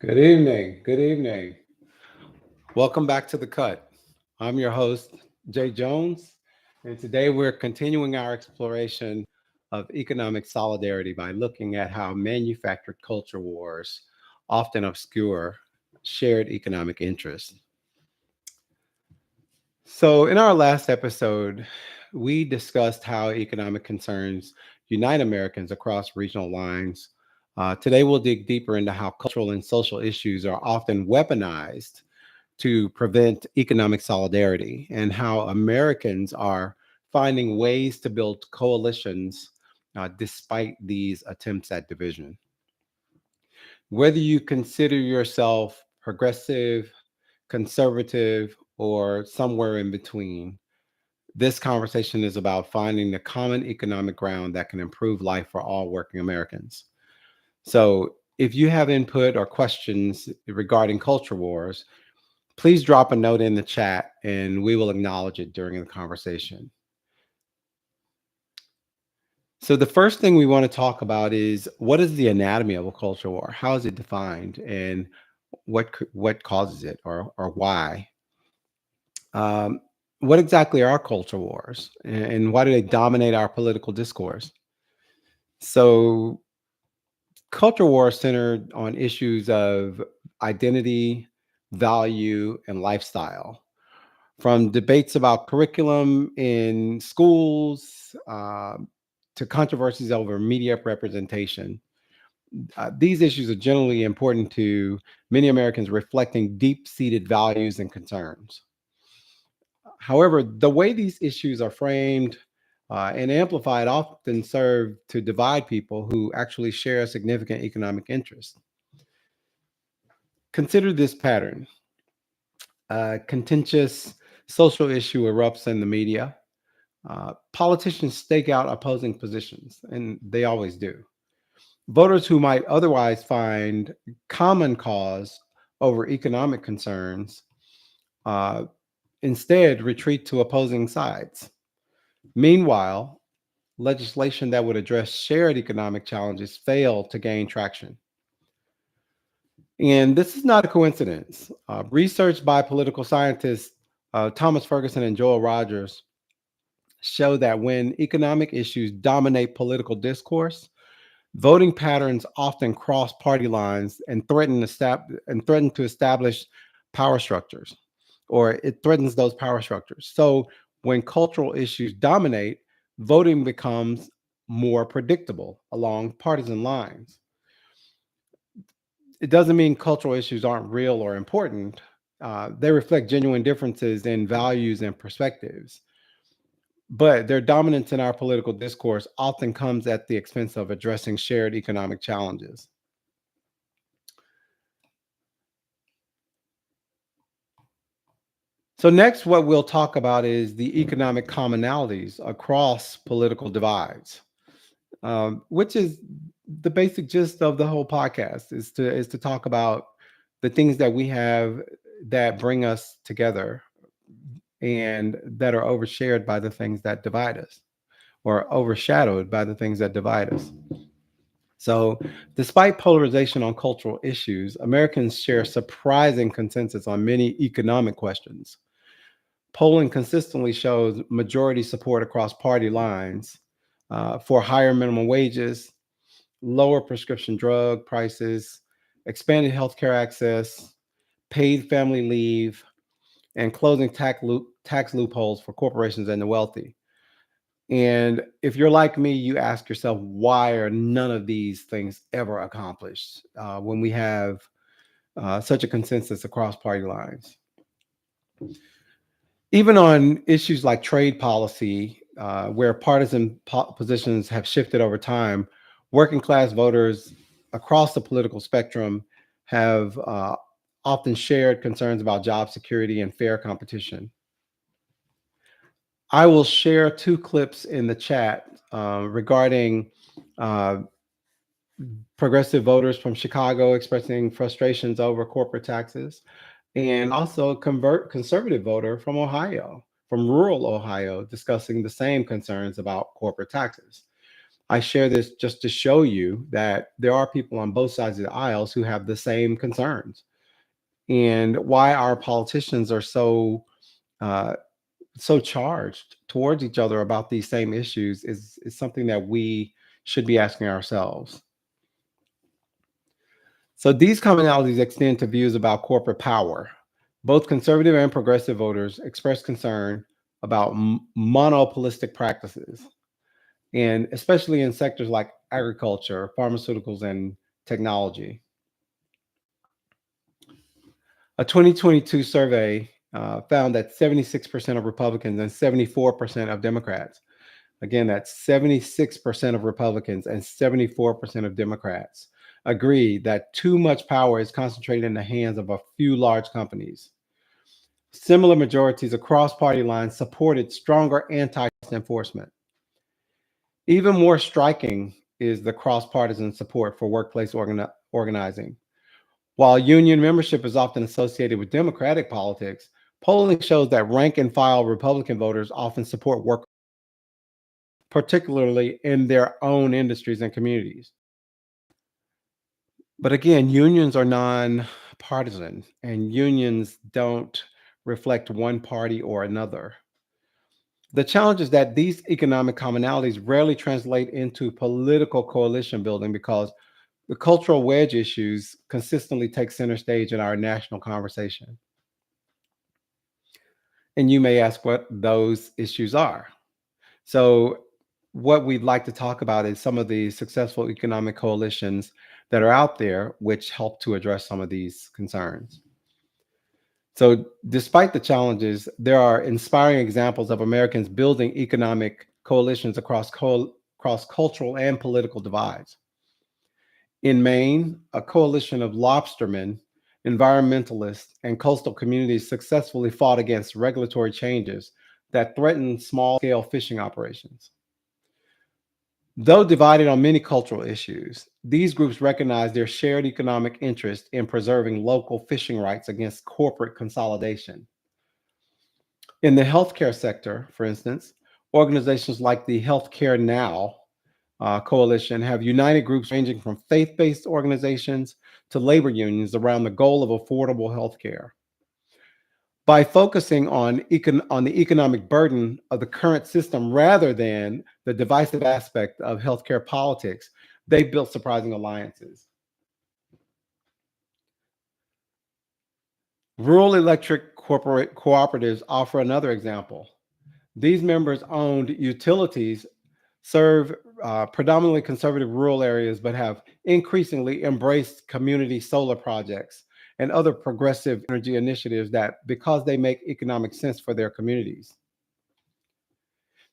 Good evening. Good evening. Welcome back to The Cut. I'm your host, Jay Jones, and today we're continuing our exploration of economic solidarity by looking at how manufactured culture wars often obscure shared economic interests. So, in our last episode, we discussed how economic concerns unite Americans across regional lines. Today, we'll dig deeper into how cultural and social issues are often weaponized to prevent economic solidarity and how Americans are finding ways to build coalitions despite these attempts at division. Whether you consider yourself progressive, conservative, or somewhere in between, this conversation is about finding the common economic ground that can improve life for all working Americans. So, if you have input or questions regarding culture wars, please drop a note in the chat and we will acknowledge it during the conversation. So, the first thing we want to talk about is what is the anatomy of a culture war? How is it defined and what causes it or why? Um, what exactly are culture wars and why do they dominate our political discourse? So, culture wars centered on issues of identity, value, and lifestyle. From debates about curriculum in schools to controversies over media representation. These issues are generally important to many Americans, reflecting deep seated values and concerns. However, the way these issues are framed and amplified often serve to divide people who actually share a significant economic interest. Consider this pattern. A contentious social issue erupts in the media. Politicians stake out opposing positions, and they always do. Voters who might otherwise find common cause over economic concerns uh, instead retreat to opposing sides. Meanwhile, legislation that would address shared economic challenges fail to gain traction. And this is not a coincidence. Research by political scientists Thomas Ferguson and Joel Rogers show that when economic issues dominate political discourse, voting patterns often cross party lines and threaten to establish power structures, or it threatens those power structures. So when cultural issues dominate, voting becomes more predictable along partisan lines. It doesn't mean cultural issues aren't real or important. They reflect genuine differences in values and perspectives. But their dominance in our political discourse often comes at the expense of addressing shared economic challenges. So, next, what we'll talk about is the economic commonalities across political divides, which is the basic gist of the whole podcast is to talk about the things that we have that bring us together and that are overshared by the things that divide us or overshadowed by the things that divide us. So, despite polarization on cultural issues, Americans share surprising consensus on many economic questions. Polling consistently shows majority support across party lines for higher minimum wages, lower prescription drug prices, expanded healthcare access, paid family leave, and closing tax loopholes for corporations and the wealthy. And if you're like me, you ask yourself, why are none of these things ever accomplished when we have such a consensus across party lines? Even on issues like trade policy, where positions have shifted over time, working class voters across the political spectrum have often shared concerns about job security and fair competition. I will share two clips in the chat regarding uh, progressive voters from Chicago expressing frustrations over corporate taxes, and also a conservative voter from Ohio, from rural Ohio, discussing the same concerns about corporate taxes. I share this just to show you that there are people on both sides of the aisles who have the same concerns, and why our politicians are uh, so charged towards each other about these same issues is something that we should be asking ourselves. So these commonalities extend to views about corporate power. Both conservative and progressive voters express concern about monopolistic practices, and especially in sectors like agriculture, pharmaceuticals, and technology. A 2022 survey found that 76% of Republicans and 74% of Democrats, again, that's 76% of Republicans and 74% of Democrats, agree that too much power is concentrated in the hands of a few large companies. Similar majorities across party lines supported stronger anti enforcement. Even more striking is the cross partisan support for workplace organizing. While union membership is often associated with Democratic politics, polling shows that rank and file Republican voters often support work, particularly in their own industries and communities. But again, unions are non-partisan, and unions don't reflect one party or another. The challenge is that these economic commonalities rarely translate into political coalition building because the cultural wedge issues consistently take center stage in our national conversation. And you may ask what those issues are. So, what we'd like to talk about is some of the successful economic coalitions that are out there, which help to address some of these concerns. So, despite the challenges, there are inspiring examples of Americans building economic coalitions across cultural and political divides. In Maine, a coalition of lobstermen, environmentalists, and coastal communities successfully fought against regulatory changes that threatened small scale fishing operations. Though divided on many cultural issues, these groups recognize their shared economic interest in preserving local fishing rights against corporate consolidation. In the healthcare sector, for instance, organizations like the Healthcare Now coalition have united groups ranging from faith based organizations to labor unions around the goal of affordable healthcare. By focusing on the economic burden of the current system rather than the divisive aspect of healthcare politics, they've built surprising alliances. Rural electric corporate cooperatives offer another example. These members owned utilities serve predominantly conservative rural areas, but have increasingly embraced community solar projects and other progressive energy initiatives that because they make economic sense for their communities.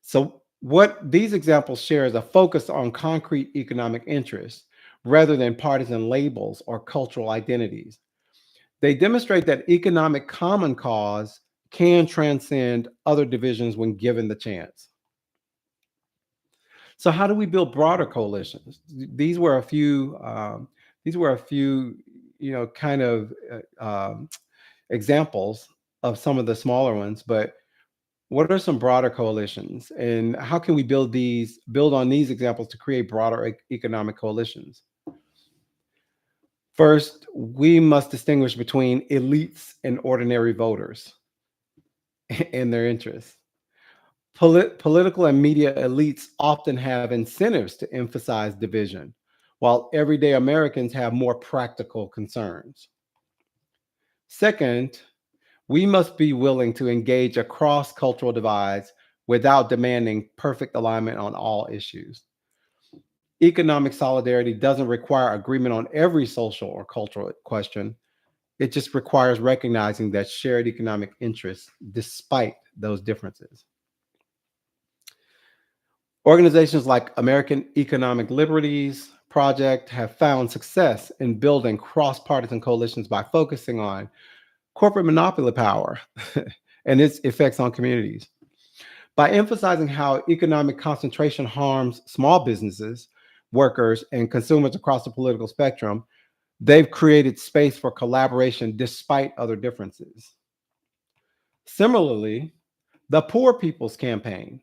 So, what these examples share is a focus on concrete economic interests rather than partisan labels or cultural identities. They demonstrate that economic common cause can transcend other divisions when given the chance. So, how do we build broader coalitions? These were a few. These were a few, kind of examples of some of the smaller ones. But what are some broader coalitions, and how can we build on these examples to create broader economic coalitions? First, we must distinguish between elites and ordinary voters and their interests. Political and media elites often have incentives to emphasize division, while everyday Americans have more practical concerns. Second, we must be willing to engage across cultural divides without demanding perfect alignment on all issues. Economic solidarity doesn't require agreement on every social or cultural question. It just requires recognizing that shared economic interests despite those differences. Organizations like American Economic Liberties Project have found success in building cross-partisan coalitions by focusing on corporate monopoly power and its effects on communities. By emphasizing how economic concentration harms small businesses, workers, and consumers across the political spectrum, they've created space for collaboration despite other differences. Similarly, the Poor People's Campaign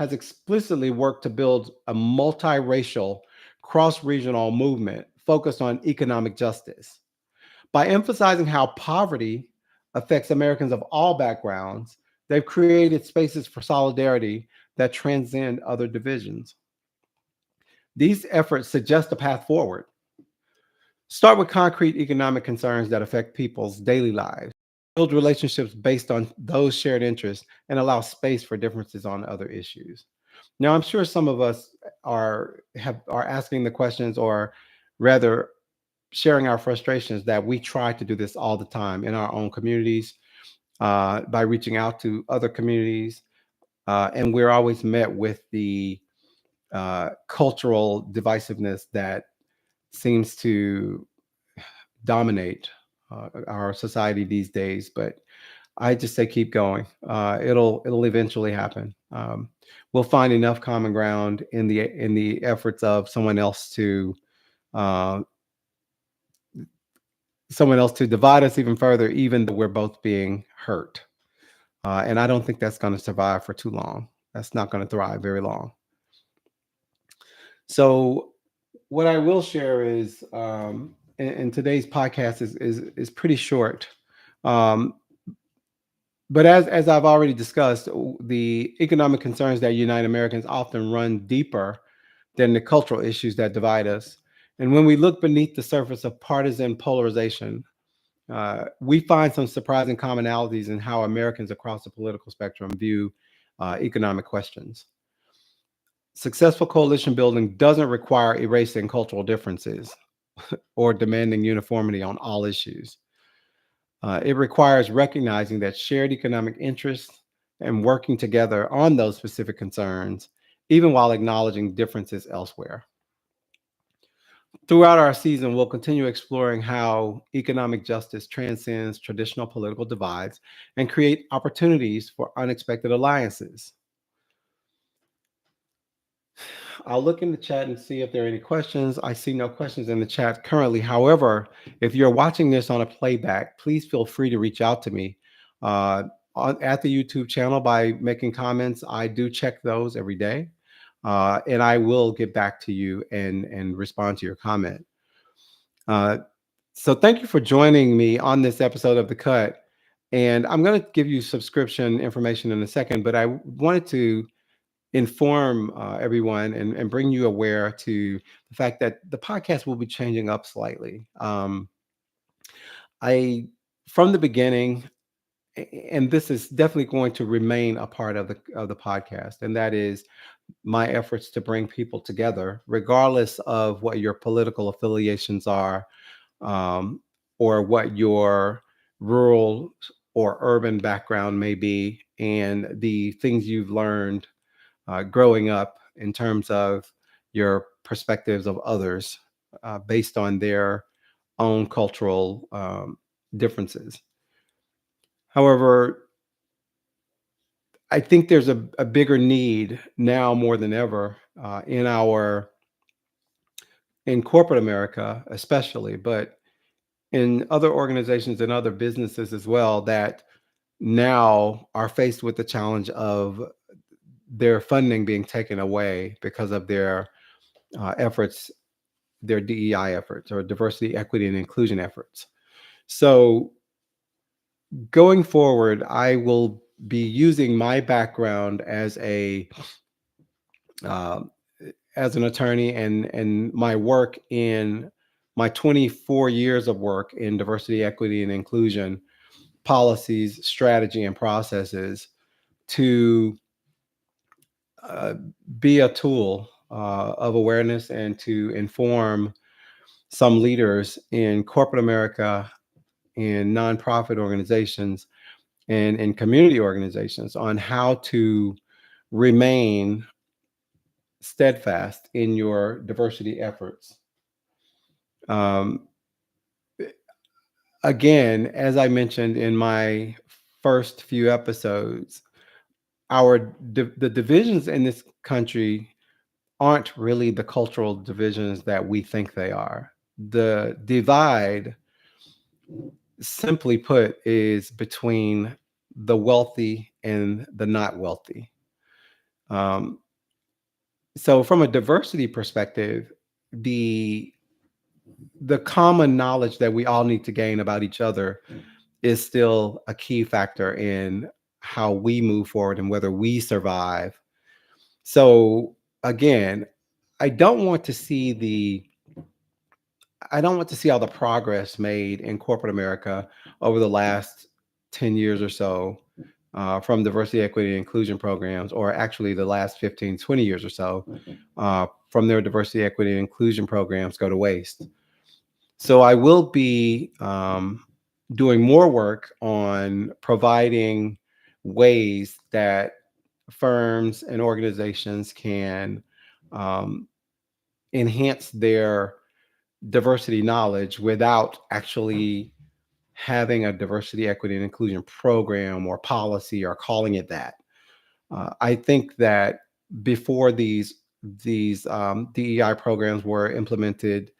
has explicitly worked to build a multiracial, cross regional movement focused on economic justice. By emphasizing how poverty affects Americans of all backgrounds, they've created spaces for solidarity that transcend other divisions. These efforts suggest a path forward. Start with concrete economic concerns that affect people's daily lives. Build relationships based on those shared interests and allow space for differences on other issues. Now, I'm sure some of us are asking the questions, or rather sharing our frustrations, that we try to do this all the time in our own communities, by reaching out to other communities, and we're always met with the cultural divisiveness that seems to dominate our society these days. But I just say keep going. It'll eventually happen. We'll find enough common ground in the efforts of uh, someone else to divide us even further, even though we're both being hurt. And I don't think that's going to survive for too long. That's not going to thrive very long. So, what I will share is, and today's podcast is pretty short. Um, but as I've already discussed, the economic concerns that unite Americans often run deeper than the cultural issues that divide us. And when we look beneath the surface of partisan polarization, we find some surprising commonalities in how Americans across the political spectrum view economic questions. Successful coalition building doesn't require erasing cultural differences or demanding uniformity on all issues. It requires recognizing that shared economic interests and working together on those specific concerns, even while acknowledging differences elsewhere. Throughout our season, we'll continue exploring how economic justice transcends traditional political divides and create opportunities for unexpected alliances. I'll look in the chat and see if there are any questions. I see no questions in the chat currently. However, if you're watching this on a playback, please feel free to reach out to me uh, at the YouTube channel by making comments. I do check those every day, and I will get back to you and respond to your comment. Uh, so thank you for joining me on this episode of The Cut. And I'm going to give you subscription information in a second, but I wanted to inform everyone and bring you aware to the fact that the podcast will be changing up slightly. I, from the beginning, and this is definitely going to remain a part of the podcast, and that is my efforts to bring people together, regardless of what your political affiliations are, um, or what your rural or urban background may be, and the things you've learned growing up in terms of your perspectives of others based on their own cultural differences. However, I think there's a bigger need now more than ever in corporate America, especially, but in other organizations and other businesses as well, that now are faced with the challenge of their funding being taken away because of their efforts, their DEI efforts, or diversity, equity, and inclusion efforts. So going forward, I will be using my background uh, as an attorney, and my work in my 24 years of work in diversity, equity, and inclusion policies, strategy, and processes to uh, be a tool of awareness and to inform some leaders in corporate America, in nonprofit organizations, and in community organizations on how to remain steadfast in your diversity efforts. Um, Again, as I mentioned in my first few episodes, the divisions in this country aren't really the cultural divisions that we think they are. The divide, simply put, is between the wealthy and the not wealthy. Um, so from a diversity perspective, the the common knowledge that we all need to gain about each other is still a key factor in how we move forward and whether we survive. So again, I don't want to see the I don't want to see all the progress made in corporate America over the last 10 years or so from diversity, equity, and inclusion programs, or actually the last 15, 20 years or so from their diversity, equity, and inclusion programs go to waste. So I will be doing more work on providing ways that firms and organizations can um, enhance their diversity knowledge without actually having a diversity, equity, and inclusion program or policy or calling it that. I think that before these DEI programs were implemented,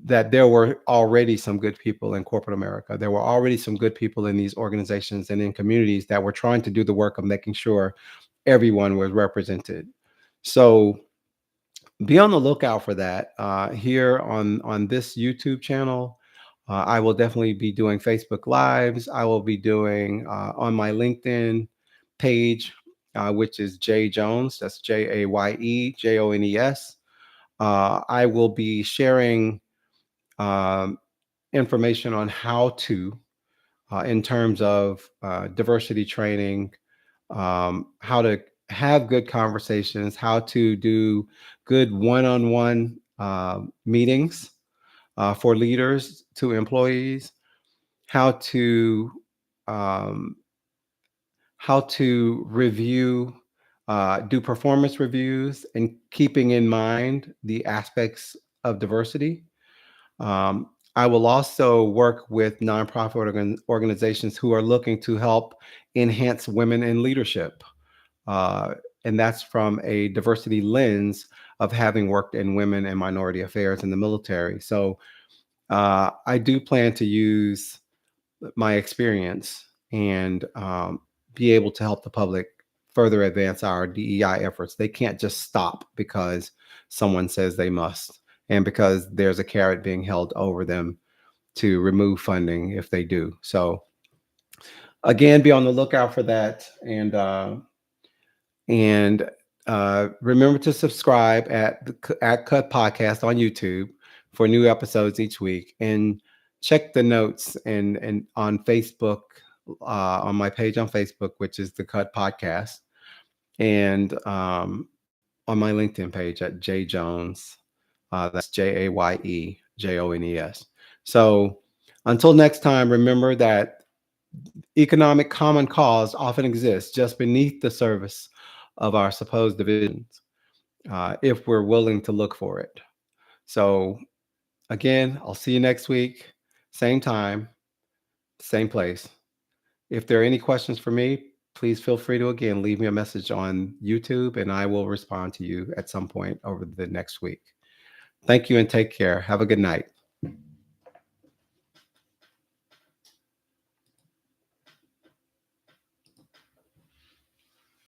that there were already some good people in corporate America. There were already some good people in these organizations and in communities that were trying to do the work of making sure everyone was represented. So be on the lookout for that here on this YouTube channel. I will definitely be doing Facebook Lives. I will be doing on my LinkedIn page, which is Jay Jones. That's JAYEJONES. I will be sharing um, information on how to, in terms of diversity training, how to have good conversations, how to do good one-on-one meetings for leaders to employees, how to um, how to review, do performance reviews, and keeping in mind the aspects of diversity. I will also work with nonprofit organizations who are looking to help enhance women in leadership. Uh, and that's from a diversity lens of having worked in women and minority affairs in the military. So I do plan to use my experience and be able to help the public further advance our DEI efforts. They can't just stop because someone says they must and because there's a carrot being held over them to remove funding if they do. So again, be on the lookout for that. And remember to subscribe at Cut Podcast on YouTube for new episodes each week, and check the notes and on Facebook, on my page on Facebook, which is the Cut Podcast, and on my LinkedIn page at J Jones. That's JAYEJONES. So until next time, remember that economic common cause often exists just beneath the surface of our supposed divisions, if we're willing to look for it. So, again, I'll see you next week, same time, same place. If there are any questions for me, please feel free to again leave me a message on YouTube and I will respond to you at some point over the next week. Thank you and take care. Have a good night.